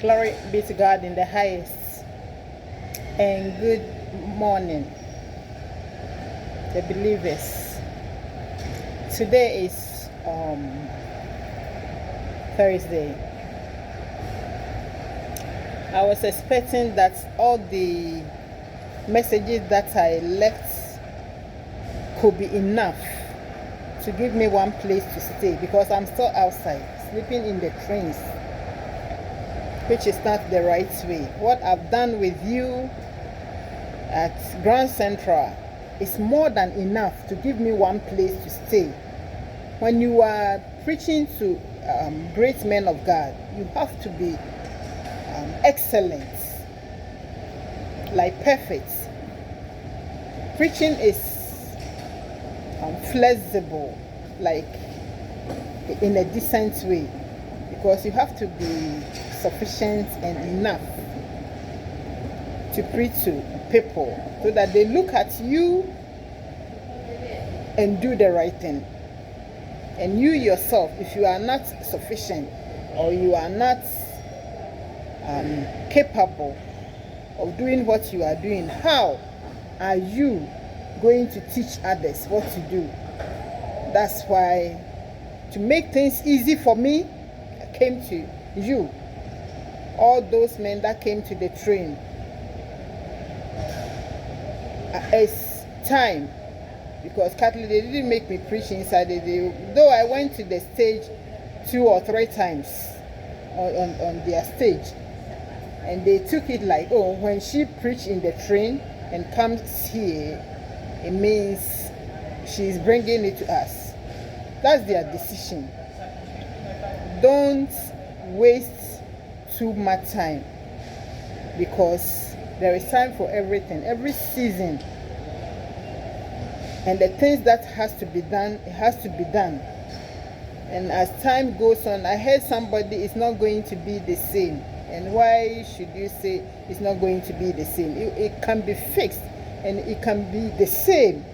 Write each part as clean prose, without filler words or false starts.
Glory be to God in the highest. And good morning, the believers. Today is Thursday. I was expecting that all the messages that I left could be enough to give me one place to stay, because I'm still outside, sleeping in the trains, which is not the right way. What I've done with you at Grand Central is more than enough to give me one place to stay. When you are preaching to great men of God, you have to be excellent, like perfect. Preaching is flexible, like in a decent way, because you have to be sufficient and enough to preach to people so that they look at you and do the right thing. And you yourself, if you are not sufficient or you are not capable of doing what you are doing, how are you going to teach others what to do? That's why, to make things easy for me, I came to you. All those men that came to the train, it's time, because Catholic, they didn't make me preach inside though I went to the stage 2 or 3 times on their stage, and they took it like, oh, when she preached in the train and comes here, it means she's bringing it to us. That's their decision. Don't waste too much time, because there is time for everything, every season. And the things that has to be done, it has to be done. And as time goes on, I heard somebody is not going to be the same. And why should you say it's not going to be the same? It can be fixed, and it can be the same,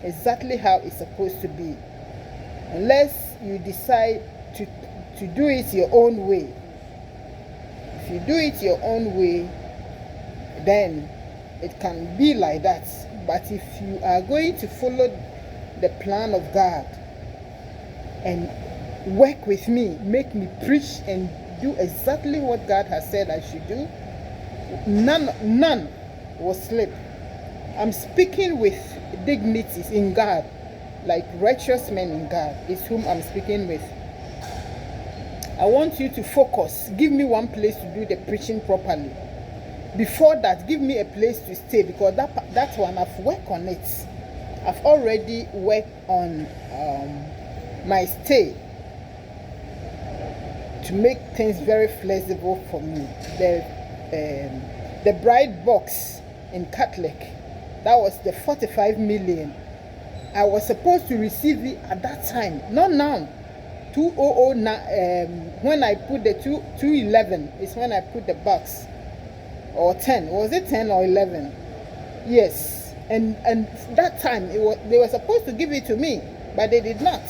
exactly how it's supposed to be, unless you decide to do it your own way. If you do it your own way, then it can be like that. But if you are going to follow the plan of God and work with me, make me preach and do exactly what God has said I should do, none will slip. I'm speaking with dignities in God, like righteous men in God is whom I'm speaking with. I want you to focus. Give me one place to do the preaching properly. Before that, give me a place to stay, because that one, I've worked on it. I've already worked on my stay to make things very flexible for me. The bride box in Catholic, that was the 45 million. I was supposed to receive it at that time, not now. 2009, when I put the 211 is when I put the box, or 10. Was it 10 or 11? Yes. And that time they were supposed to give it to me, but they did not.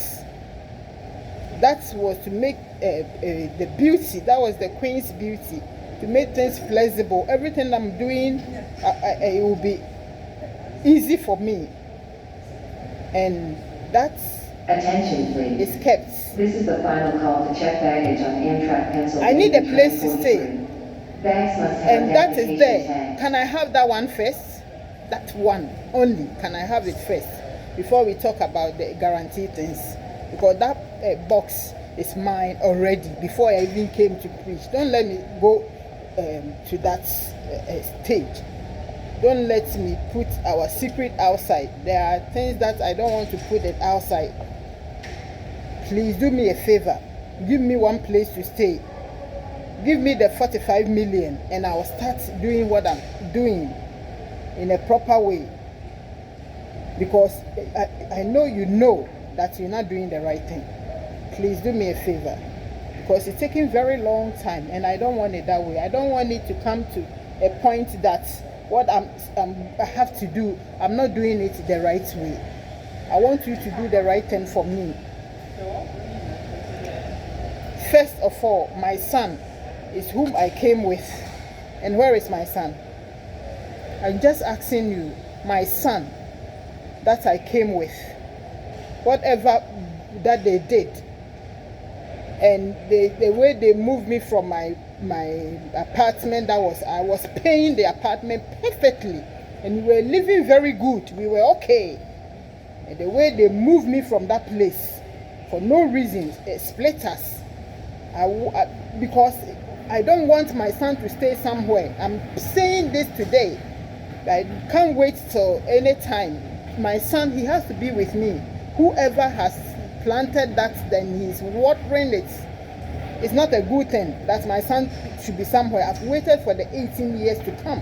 That was to make the beauty. That was the Queen's beauty, to make things flexible. Everything I'm doing, it will be easy for me, and that's attention please. Is kept. This is the final call to check baggage on Amtrak Pennsylvania. I need a place to stay. Bags must have And that is there. tag. Can I have that one first? That one only. Can I have it first before we talk about the guarantee things? Because that box is mine already before I even came to preach. Don't let me go to that stage. Don't let me put our secret outside. There are things that I don't want to put it outside. Please do me a favor. Give me one place to stay. Give me the 45 million, and I will start doing what I'm doing in a proper way. Because I know you know that you're not doing the right thing. Please do me a favor, because it's taking very long time, and I don't want it that way. I don't want it to come to a point that what I have to do, I'm not doing it the right way. I want you to do the right thing for me. First of all, my son, is whom I came with. And where is my son? I'm just asking you, my son that I came with, whatever that they did, and the way they moved me from my apartment, I was paying the apartment perfectly, and we were living very good, we were okay, and the way they moved me from that place for no reason, it split us. Because I don't want my son to stay somewhere. I'm saying this today. I can't wait till any time. My son, he has to be with me. Whoever has planted that, then he's watering it. It's not a good thing that my son should be somewhere. I've waited for the 18 years to come.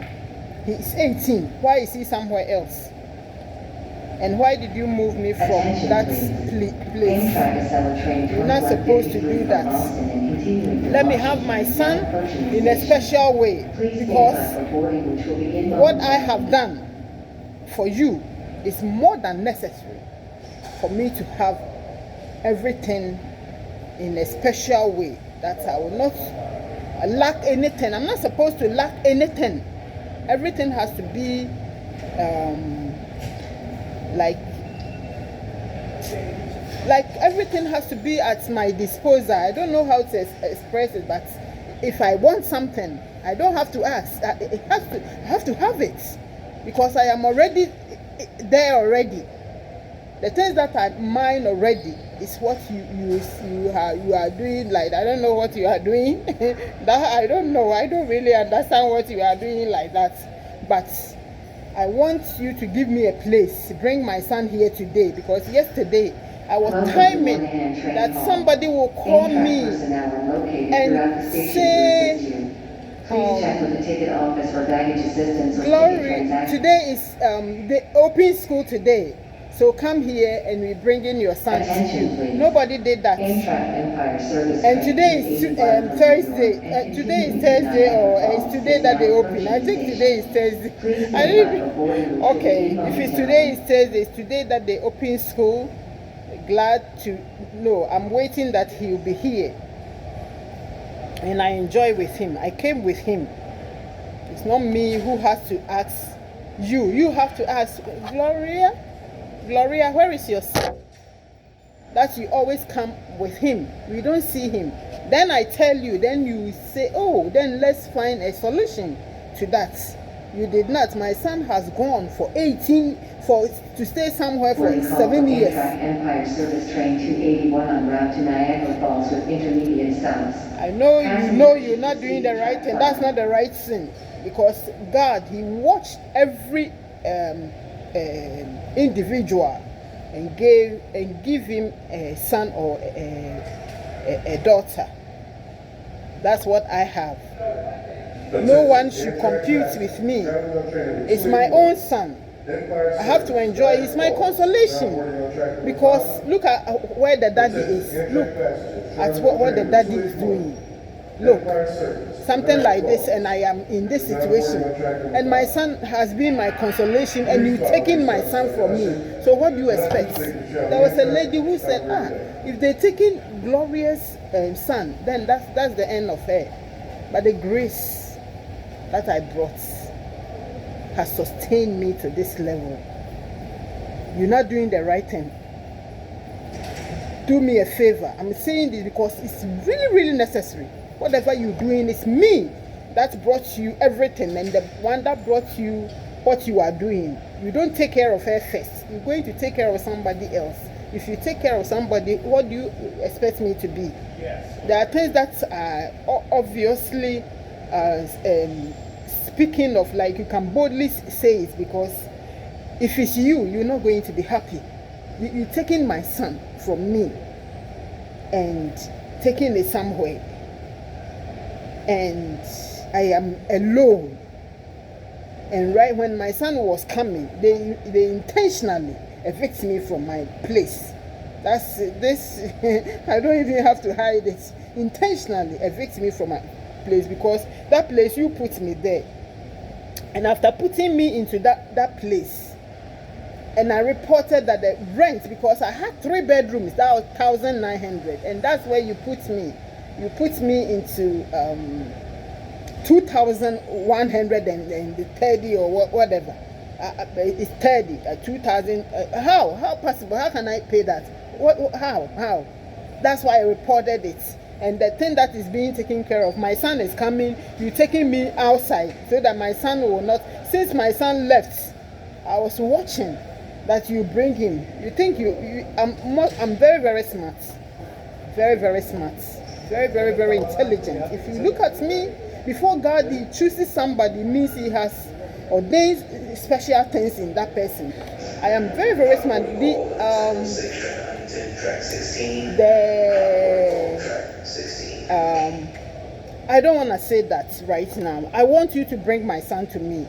He's 18. Why is he somewhere else? And why did you move me from that place? You're not supposed to do that. Let me have my son in a special way, because what I have done for you is more than necessary for me to have everything in a special way, that I will not lack anything. I'm not supposed to lack anything. Everything has to be like everything has to be at my disposal. I don't know how to express it, but if I want something, I don't have to ask. I have to have it, because I am already there already. The things that are mine already is what you are doing. Like, I don't know what you are doing. That I don't know. I don't really understand what you are doing like that. But I want you to give me a place. Bring my son here today, because yesterday I was timing that somebody will call me and say, Glory, today is the open school today. So come here and we bring in your son to you. Nobody did that. And today is Thursday. Today is Thursday, or it's today that they open. I think today is Thursday. Okay, if it's today is Thursday, it's today that they open school. Glad to know. I'm waiting that he'll be here. And I enjoy with him. I came with him. It's not me who has to ask you. You have to ask, Gloria, where is your son? That you always come with him. We don't see him. Then I tell you, then you say, oh, then let's find a solution to that. You did not. My son has gone to stay somewhere for 7 years. Empire Service Train 281 en route to Niagara Falls with intermediate stops. I know you're not doing the right thing. That's not the right thing, because God, He watched every individual and give him a son or a daughter. That's what I have. No one should compete with me. It's my own son. I have to enjoy. It's my consolation, because look at where the daddy is. Look at what the daddy is doing. Look, something like this, and I am in this situation, and my son has been my consolation, and you taking my son from me. So what do you expect? There was a lady who said, if they're taking Gloria's son, then that's the end of her. But the grace that I brought has sustained me to this level. You're not doing the right thing. Do me a favor. I'm saying this because it's really, really necessary. Whatever you're doing, is me that brought you everything, and the one that brought you what you are doing. You don't take care of her first. You're going to take care of somebody else. If you take care of somebody, what do you expect me to be? Yes. There are things that are obviously speaking of, like, you can boldly say it, because if it's you, you're not going to be happy. You're taking my son from me and taking it somewhere, and I am alone. And right when my son was coming, they intentionally evict me from my place. That's this. I don't even have to hide it. Intentionally evict me from my place, because that place, you put me there. And after putting me into that place, and I reported that the rent, because I had 3 bedrooms, that was 1,900, and that's where you put me. You put me into 2,130 or whatever. It's 30, 2,000. How possible? How can I pay that? How? That's why I reported it. And the thing that is being taken care of, my son is coming. You're taking me outside so that my son will not. Since my son left, I was watching that you bring him. You think I'm very, very smart. Very, very smart. Very, very, very intelligent. If you look at me, before God he chooses somebody, means he has ordained special things in that person. I am very, very smart. I don't want to say that right now. I want you to bring my son to me.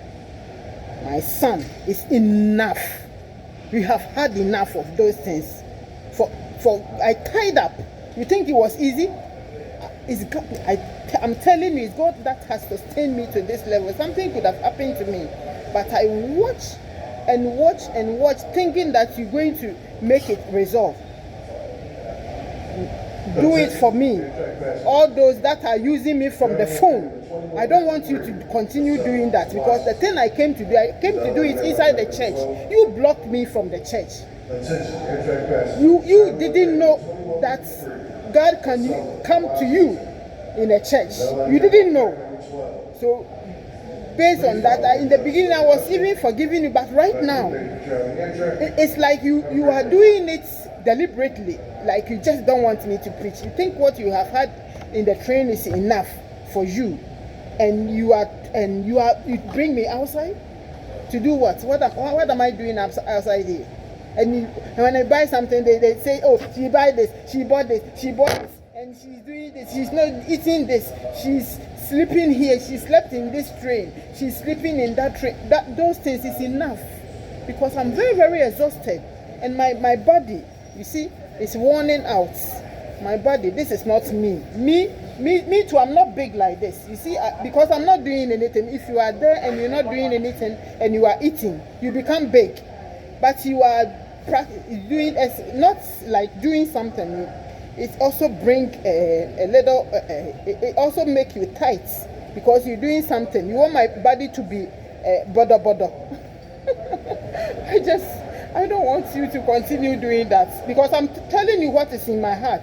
My son is enough. We have had enough of those things. I tied up. You think it was easy? It's God. I'm telling you, it's God that has sustained me to this level. Something could have happened to me, but I watch and watch and watch, thinking that you're going to make it resolve. Do it for me. All those that are using me from the phone, I don't want you to continue doing that, because the thing I came to do it inside the church. You blocked me from the church. You didn't know that God can come to you in a church. You didn't know. So based on that, in the beginning I was even forgiving you, but right now it's like you are doing it deliberately, like you just don't want me to preach. You think what you have had in the train is enough for you, and you bring me outside to do what? What am I doing outside here? And when I buy something, they say, oh, she bought this, and she's doing this, she's not eating this, she's sleeping here, she slept in this train, she's sleeping in that train. Those things is enough, because I'm very, very exhausted, and my body, you see, is worn out. My body, this is not me. Me too, I'm not big like this. You see, because I'm not doing anything. If you are there and you're not doing anything and you are eating, you become big. But you are doing, not like doing something. It also bring a little, it also make you tight, because you're doing something. You want my body to be bodo. I don't want you to continue doing that, because I'm telling you what is in my heart.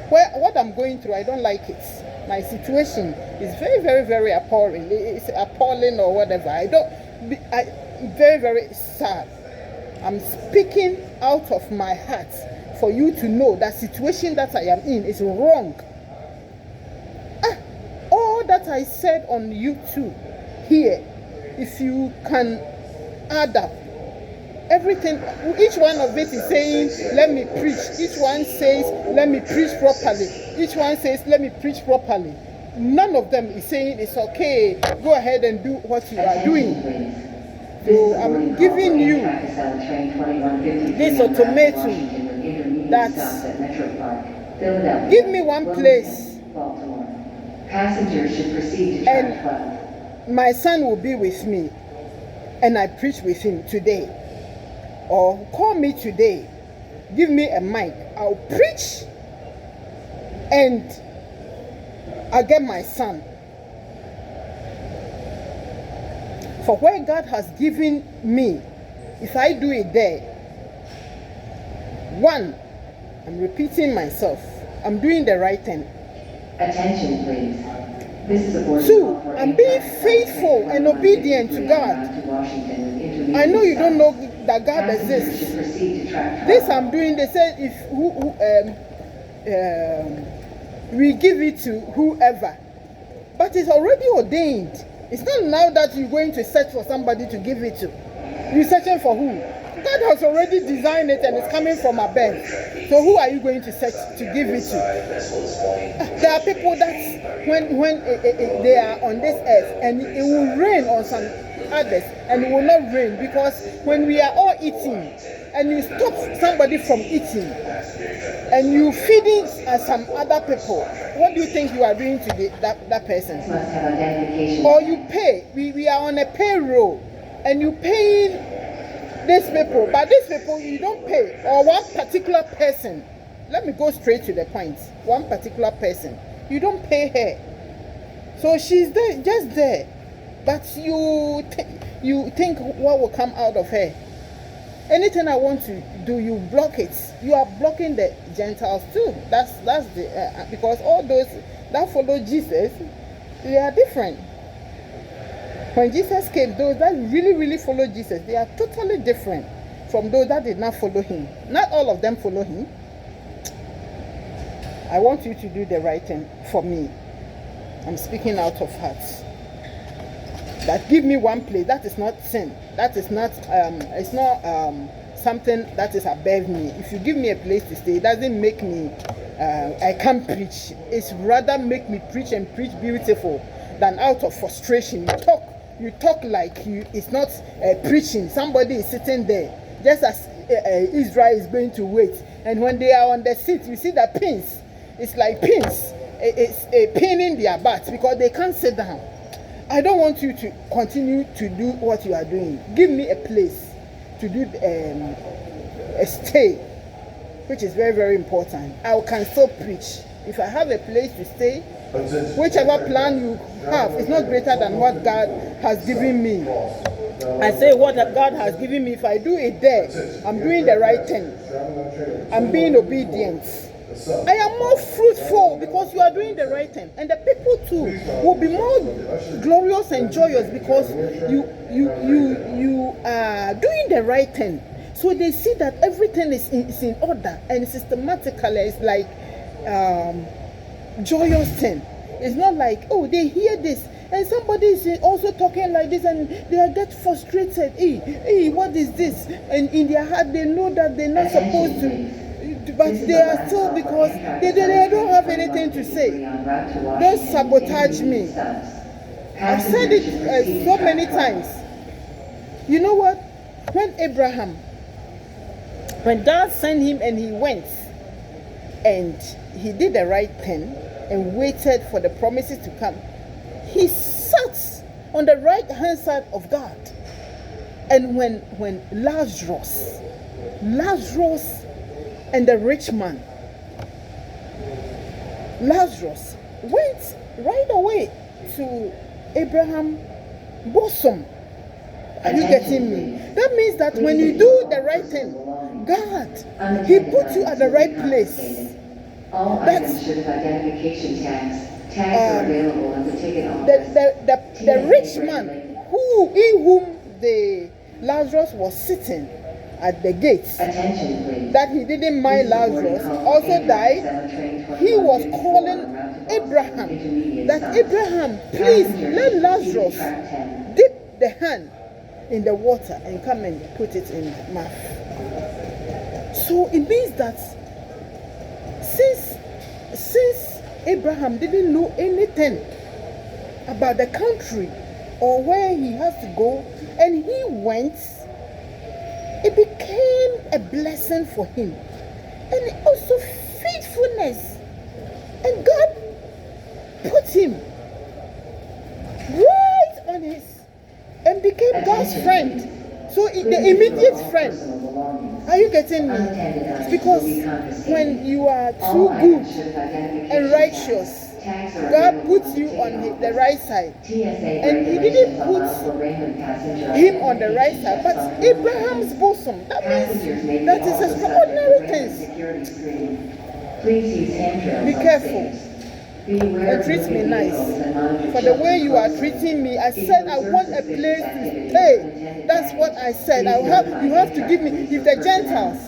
What I'm going through, I don't like it. My situation is very, very, very appalling. It's appalling or whatever. I'm very, very sad. I'm speaking out of my heart for you to know that situation that I am in is wrong. All that I said on YouTube here, if you can add up everything, each one of it is saying, let me preach. Each one says, let me preach properly. Each one says, let me preach properly. None of them is saying it's okay, go ahead and do what you are doing. So I'm giving you this ultimatum that give me one place Passengers should proceed to track 12. My son will be with me and I preach with him today. Or call me today, give me a mic, I'll preach and I'll get my son. For where God has given me, if I do it there, one, I'm repeating myself, I'm doing the right thing. Attention please. This is a board. Two, I'm being faithful and obedient to God. I know you don't know that God exists. This I'm doing, they said if we give it to whoever, but it's already ordained. It's not now that you're going to search for somebody to give it to. You're searching for who? God has already designed it and it's coming from above. So who are you going to search to give it to? There are people that when they are on this earth and it will rain on some others and it will not rain, because when we are all eating and you stop somebody from eating and you feeding some other people, what do you think you are doing to that person? Or you pay, we are on a payroll and you paying these people, but these people you don't pay, or one particular person, let me go straight to the point, one particular person, you don't pay her So she's there, just there. But you think what will come out of her? Anything I want to do, you block it. You are blocking the Gentiles too. That's the because all those that follow Jesus, they are different. When Jesus came, those that really follow Jesus, they are totally different from those that did not follow him. Not all of them follow him. I want you to do the right thing for me. I'm speaking out of heart. That give me one place. That is not sin. That is not it's not something that is above me. If you give me a place to stay, it doesn't make me I can't preach. It's rather make me preach and preach beautiful than out of frustration. You talk like it's not preaching. Somebody is sitting there, just as Israel is going to wait. And when they are on the seat, you see the pins. It's like pins. It's a pin in their butts because they can't sit down. I don't want you to continue to do what you are doing. Give me a place to do a stay, which is very important. I can still preach. If I have a place to stay, whichever plan you have is not greater than what God has given me. I say what God has given me. If I do it there, I'm doing the right thing. I'm being obedient. I am more fruitful because you are doing the right thing, and the people too will be more glorious and joyous because you are doing the right thing. So they see that everything is in order and systematically. It's like joyous thing. It's not like, oh, they hear this and somebody is also talking like this and they are get frustrated. Hey, what is this? And in their heart they know that they're not supposed to. But they are still, because they don't have anything to say. Don't sabotage me. I've said it so many times. You know what? When God sent him and he went and he did the right thing and waited for the promises to come, he sat on the right hand side of God. And when Lazarus and the rich man, Lazarus went right away to Abraham's bosom. Are you getting me? That means that when you do the right thing, God, he puts you at the right place. All items should have identification tags. Tags are available on the ticket office. The rich man in whom the Lazarus was sitting at the gates, Attention, please. that he didn't mind Lazarus, also died. He was calling Abraham, that Abraham, please let Lazarus dip the hand in the water and come and put it in the mouth. So it means that since Abraham didn't know anything about the country or where he has to go, and he went, it became a blessing for him, and also faithfulness. And God put him right on his, and became God's friend. So the immediate friend. Are you getting me? It's because when you are too good and righteous, God puts you on the right side. And he didn't put him on the right side, but Abraham's bosom. That means that is extraordinary things. Be careful and treat me nice. For the way you are treating me, I said I want a place to stay. That's what I said. You have to give me. If the Gentiles,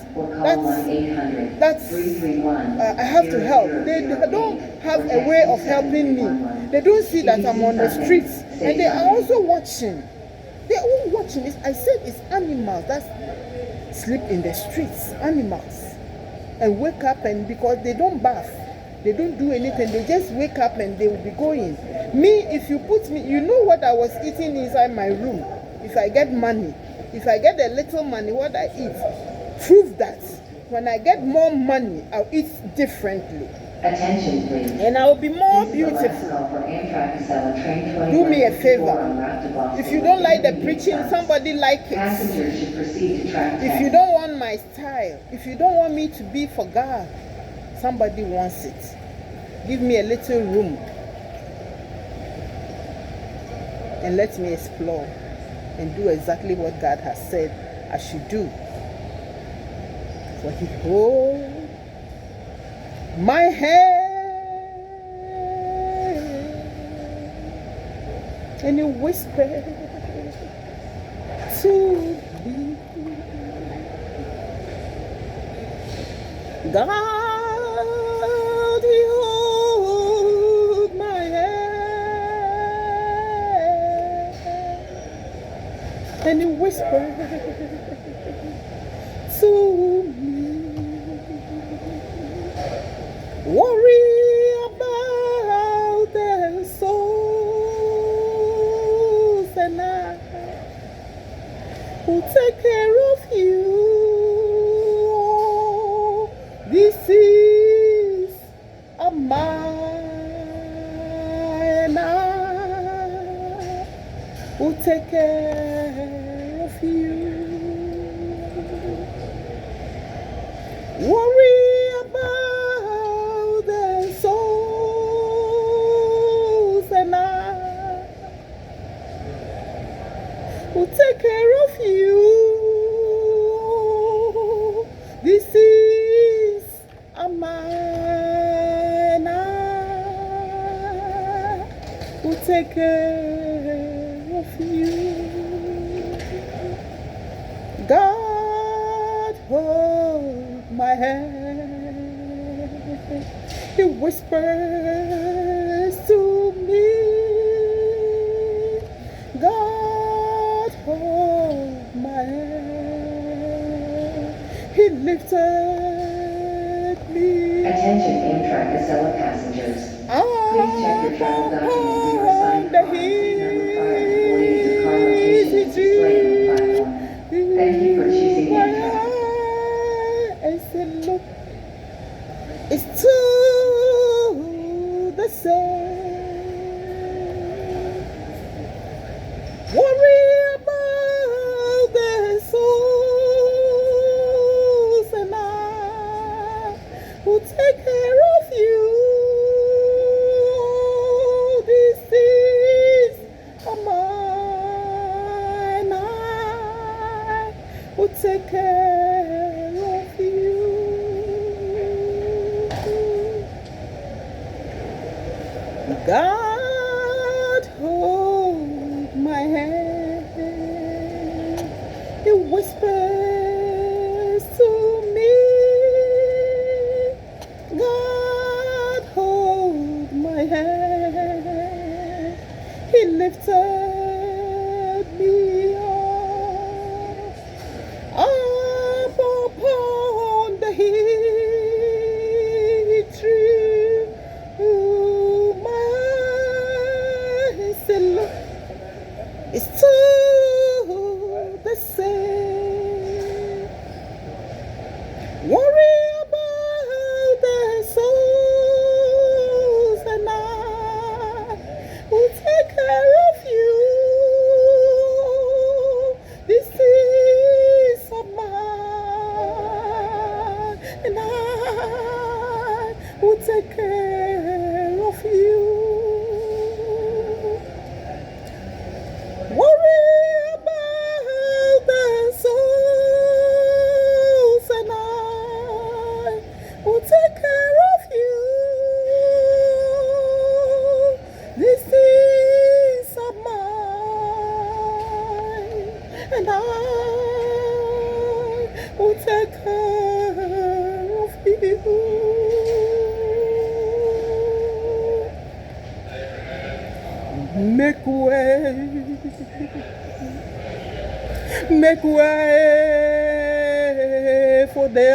I have to help. They don't have a way of helping me. They don't see that I'm on the streets, and they are also watching. They're all watching. I said it's animals that sleep in the streets. Animals, and wake up, and because they don't bath, they don't do anything. They just wake up and they will be going. Me, if you put me, you know what I was eating inside my room. If I get money, if I get a little money, what I eat, prove that. When I get more money, I'll eat differently. Attention, please. And I'll be more beautiful. Do me a favor. If you don't like the preaching, somebody like it. Passengers should proceed to track 10. If you don't want my style, if you don't want me to be for God, somebody wants it. Give me a little room. and let me explore and do exactly what God has said I should do. For He holds my hand and He whispered to me, God, He holds my hand and He whispered to me, worry about their souls, and I will take care of you. This is a mine. I will take care of you. Worry about their souls, and I will take care of you. This is a mine. I will take care of you. God, hold my hand. He whispers to me, God, hold my hand. He lifted me. Attention Amtrak Acela passengers. Please check your travel document for your assigned car and seat number prior to boarding as car location is displayed on the platform. Thank you for choosing Amtrak. I said, look, it's to the same. Worry about their souls, and I will take care of you. This is a mine. I will take care of you. God, hold my hand. He whispers to me, God, hold my hand. He lifted me up upon the hill tree. My eyes and look, it's to the same. Worry about their souls, and I will take care of you. This is of mine, and I will take care of you. Worry about their souls, and I will take care of you. This is of mine, and I will take care of you. Make way, make way for the